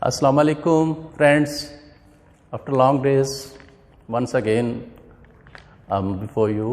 Assalamu alaikum friends. After long days, once again I'm before you.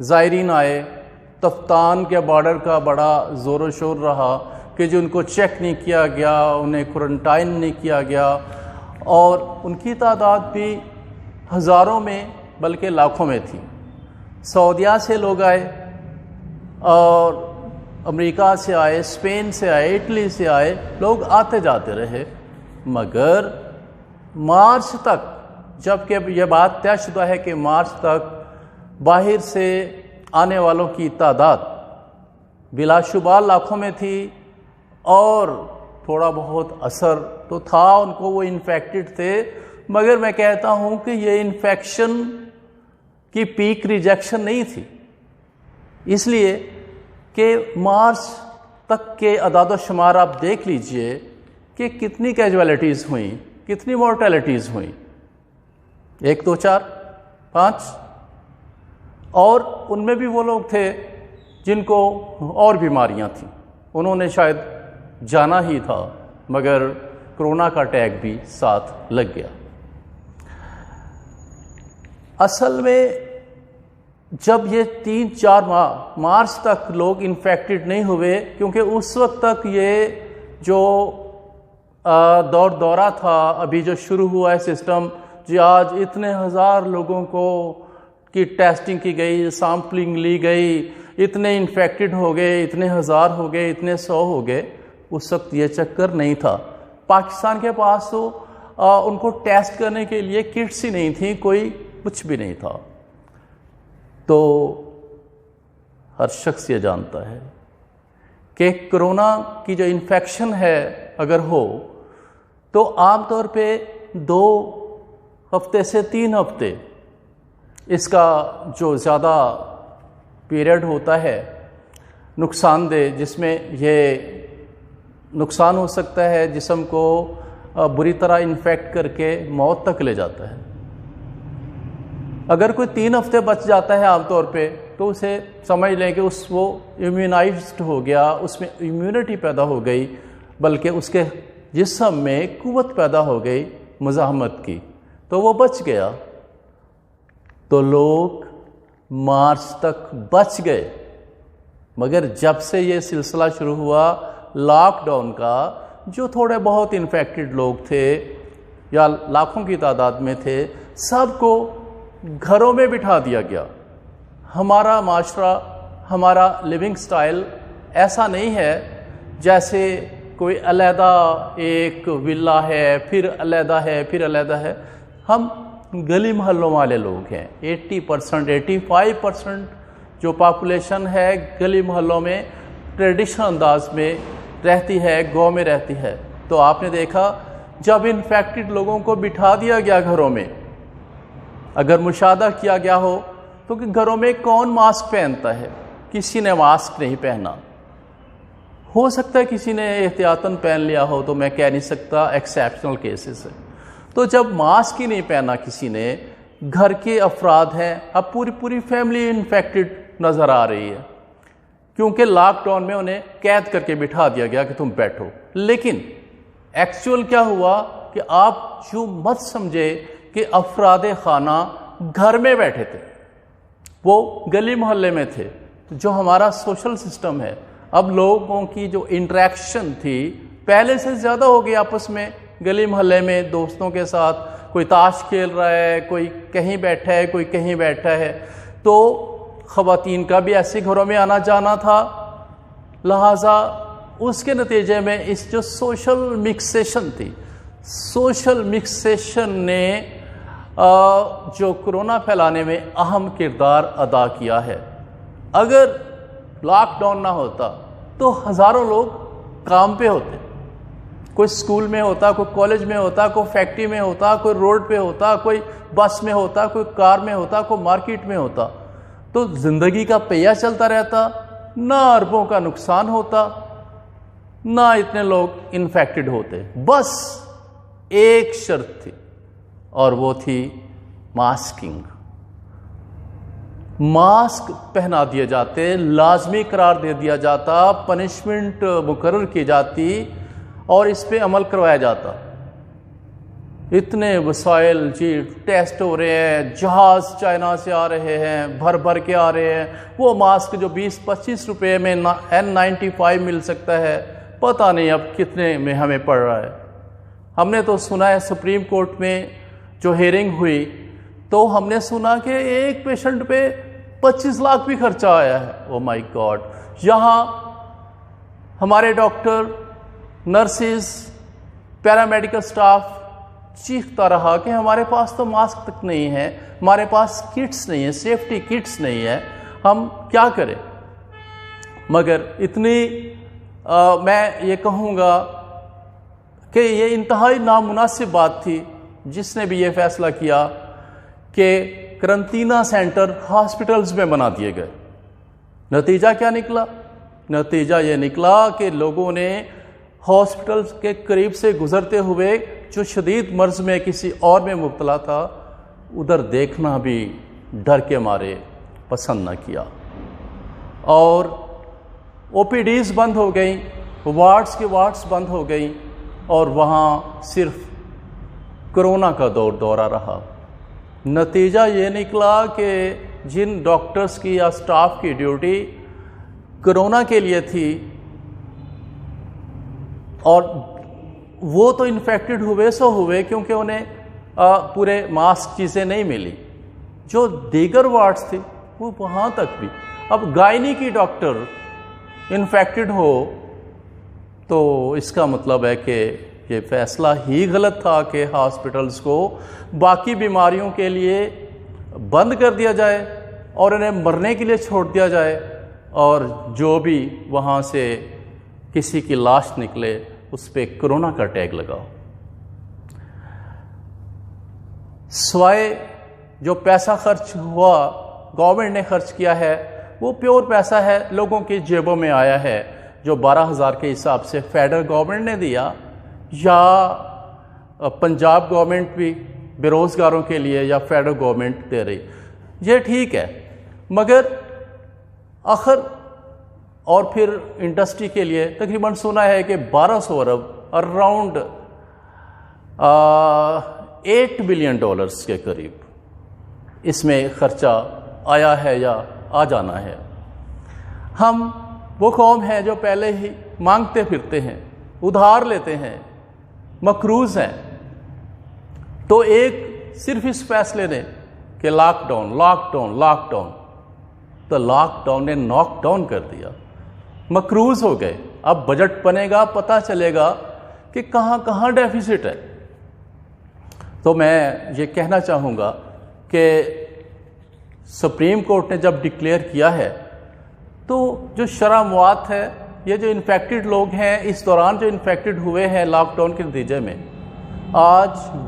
زائرین آئے، تفتان کے border کا بڑا زور و شور رہا کہ جو ان کو چیک نہیں کیا گیا، انہیں کوارنٹائن نہیں کیا گیا، اور ان کی تعداد بھی ہزاروں میں بلکہ لاکھوں میں تھی۔ سعودیہ سے لوگ آئے اور امریکہ سے آئے، اسپین سے آئے، اٹلی سے آئے، لوگ آتے جاتے رہے، مگر مارچ تک، جب کہ یہ بات طے شدہ ہے کہ مارچ تک باہر سے آنے والوں کی تعداد بلا شبہ لاکھوں میں تھی، اور تھوڑا بہت اثر تو تھا ان کو، وہ انفیکٹڈ تھے، مگر میں کہتا ہوں کہ یہ انفیکشن کی پیک ریجیکشن نہیں تھی، اس لیے کہ مارچ تک کے اعداد و شمار آپ دیکھ لیجئے کہ کتنی کیجویلٹیز ہوئیں، کتنی مورٹیلٹیز ہوئیں، 1 2 4 5، اور ان میں بھی وہ لوگ تھے جن کو اور بیماریاں تھیں، انہوں نے شاید جانا ہی تھا، مگر کرونا کا ٹیگ بھی ساتھ لگ گیا۔ اصل میں جب یہ 3-4 ماہ مارچ تک لوگ انفیکٹڈ نہیں ہوئے، کیونکہ اس وقت تک یہ جو دورہ تھا، ابھی جو شروع ہوا ہے سسٹم، جی آج اتنے ہزار لوگوں کو کی ٹیسٹنگ کی گئی، سامپلنگ لی گئی، اتنے انفیکٹڈ ہو گئے، اتنے ہزار ہو گئے، اتنے 100 ہو گئے، اس وقت یہ چکر نہیں تھا۔ پاکستان کے پاس تو ان کو ٹیسٹ کرنے کے لیے کٹس ہی نہیں تھیں، کوئی کچھ بھی نہیں تھا۔ تو ہر شخص یہ جانتا ہے کہ کرونا کی جو انفیکشن ہے اگر ہو تو عام طور پہ 2 ہفتے سے 3 ہفتے اس کا جو زیادہ پیریڈ ہوتا ہے نقصان دہ، جس میں یہ نقصان ہو سکتا ہے، جسم کو بری طرح انفیکٹ کر کے موت تک لے جاتا ہے۔ اگر کوئی 3 ہفتے بچ جاتا ہے عام طور پہ تو اسے سمجھ لیں کہ وہ امیونائزڈ ہو گیا، اس میں امیونٹی پیدا ہو گئی، بلکہ اس کے جسم میں قوت پیدا ہو گئی مزاحمت کی، تو وہ بچ گیا۔ تو لوگ مارچ تک بچ گئے، مگر جب سے یہ سلسلہ شروع ہوا لاک ڈاؤن کا، جو تھوڑے بہت انفیکٹڈ لوگ تھے یا لاکھوں کی تعداد میں تھے، سب کو گھروں میں بٹھا دیا گیا۔ ہمارا معاشرہ، ہمارا لیونگ سٹائل ایسا نہیں ہے جیسے کوئی علیحدہ ایک ولا ہے، پھر علیحدہ ہے، پھر علیحدہ ہے۔ ہم گلی محلوں والے لوگ ہیں، 80% 85% جو پاپولیشن ہے گلی محلوں میں ٹریڈیشنل انداز میں رہتی ہے، گاؤں میں رہتی ہے۔ تو آپ نے دیکھا جب انفیکٹڈ لوگوں کو بٹھا دیا گیا گھروں میں، اگر مشاہدہ کیا گیا ہو تو کہ گھروں میں کون ماسک پہنتا ہے؟ کسی نے ماسک نہیں پہنا، ہو سکتا ہے کسی نے احتیاطاً پہن لیا ہو، تو میں کہہ نہیں سکتا، ایکسیپشنل کیسز ہے۔ تو جب ماسک ہی نہیں پہنا کسی نے، گھر کے افراد ہیں، اب پوری فیملی انفیکٹڈ نظر آ رہی ہے، کیونکہ لاک ڈاؤن میں انہیں قید کر کے بٹھا دیا گیا کہ تم بیٹھو۔ لیکن ایکچوئل کیا ہوا کہ آپ یوں مت سمجھے کہ افراد خانہ گھر میں بیٹھے تھے، وہ گلی محلے میں تھے۔ جو ہمارا سوشل سسٹم ہے، اب لوگوں کی جو انٹریکشن تھی پہلے سے زیادہ ہو گئی آپس میں، گلی محلے میں دوستوں کے ساتھ، کوئی تاش کھیل رہا ہے، کوئی کہیں بیٹھا ہے، کوئی کہیں بیٹھا ہے، تو خواتین کا بھی ایسے گھروں میں آنا جانا تھا، لہٰذا اس کے نتیجے میں اس جو سوشل مکسیشن تھی، سوشل مکسیشن نے جو کرونا پھیلانے میں اہم کردار ادا کیا ہے۔ اگر لاک ڈاؤن نہ ہوتا تو ہزاروں لوگ کام پہ ہوتے، کوئی سکول میں ہوتا، کوئی کالج میں ہوتا، کوئی فیکٹری میں ہوتا، کوئی روڈ پہ ہوتا، کوئی بس میں ہوتا، کوئی کار میں ہوتا، کوئی مارکیٹ میں ہوتا، تو زندگی کا پہیہ چلتا رہتا، نہ اربوں کا نقصان ہوتا، نہ اتنے لوگ انفیکٹڈ ہوتے۔ بس ایک شرط تھی، اور وہ تھی ماسکنگ۔ ماسک پہنا دیے جاتے، لازمی قرار دے دیا جاتا، پنشمنٹ مقرر کی جاتی اور اس پہ عمل کروایا جاتا۔ اتنے وسائل جی ٹیسٹ ہو رہے ہیں، جہاز چائنا سے آ رہے ہیں، بھر بھر کے آ رہے ہیں. وہ ماسک جو 20-25 روپے میں N95 مل سکتا ہے، پتہ نہیں اب کتنے میں ہمیں پڑ رہا ہے. ہم نے تو سنا ہے سپریم کورٹ میں جو ہیئرنگ ہوئی تو ہم نے سنا کہ ایک پیشنٹ پہ 25 لاکھ بھی خرچہ آیا ہے. او مائی گاڈ. یہاں ہمارے ڈاکٹر، نرسز، پیرامیڈیکل سٹاف چیختا رہا کہ ہمارے پاس تو ماسک تک نہیں ہے، ہمارے پاس کٹس نہیں ہیں، سیفٹی کٹس نہیں ہے، ہم کیا کریں. مگر اتنی میں یہ کہوں گا کہ یہ انتہائی نامناسب بات تھی جس نے بھی یہ فیصلہ کیا کہ قرنطینہ سینٹر ہاسپٹلز میں بنا دیے گئے. نتیجہ کیا نکلا؟ نتیجہ یہ نکلا کہ لوگوں نے ہاسپٹلز کے قریب سے گزرتے ہوئے جو شدید مرض میں کسی اور میں مبتلا تھا ادھر دیکھنا بھی ڈر کے مارے پسند نہ کیا. اور او پی ڈیز بند ہو گئیں، وارڈز کے وارڈز بند ہو گئیں اور وہاں صرف کرونا کا دورہ رہا. نتیجہ یہ نکلا کہ جن ڈاکٹرز کی یا سٹاف کی ڈیوٹی کرونا کے لیے تھی اور وہ تو انفیکٹڈ ہوئے سو ہوئے کیونکہ انہیں پورے ماسک چیزیں نہیں ملی. جو دیگر وارڈز تھے وہ وہاں تک بھی. اب گائنی کی ڈاکٹر انفیکٹڈ ہو تو اس کا مطلب ہے کہ یہ فیصلہ ہی غلط تھا کہ ہاسپٹلز کو باقی بیماریوں کے لیے بند کر دیا جائے اور انہیں مرنے کے لیے چھوڑ دیا جائے اور جو بھی وہاں سے کسی کی لاش نکلے اس پہ کرونا کا ٹیگ لگاؤ. سوائے جو پیسہ خرچ ہوا گورنمنٹ نے خرچ کیا ہے وہ پیور پیسہ ہے، لوگوں کی جیبوں میں آیا ہے، جو 12,000 کے حساب سے فیڈرل گورنمنٹ نے دیا یا پنجاب گورنمنٹ بھی بے روزگاروں کے لیے یا فیڈرل گورنمنٹ دے رہی. یہ ٹھیک ہے مگر آخر اور پھر انڈسٹری کے لیے تقریباً سنا ہے کہ 1200 ارب اراؤنڈ $8 بلین کے قریب اس میں خرچہ آیا ہے یا آ جانا ہے. ہم وہ قوم ہیں جو پہلے ہی مانگتے پھرتے ہیں، ادھار لیتے ہیں، مقروض ہیں. تو ایک صرف اس فیصلے نے کہ لاک ڈاؤن تو لاک ڈاؤن نے ناک ڈاؤن کر دیا. مقروض ہو گئے. اب بجٹ بنے گا، پتہ چلے گا کہ کہاں کہاں ڈیفیسٹ ہے. تو میں یہ کہنا چاہوں گا کہ سپریم کورٹ نے جب ڈکلیئر کیا ہے تو جو شرح مواد ہے، یہ جو انفیکٹڈ لوگ ہیں اس دوران جو انفیکٹڈ ہوئے ہیں لاک ڈاؤن کے نتیجے میں، آج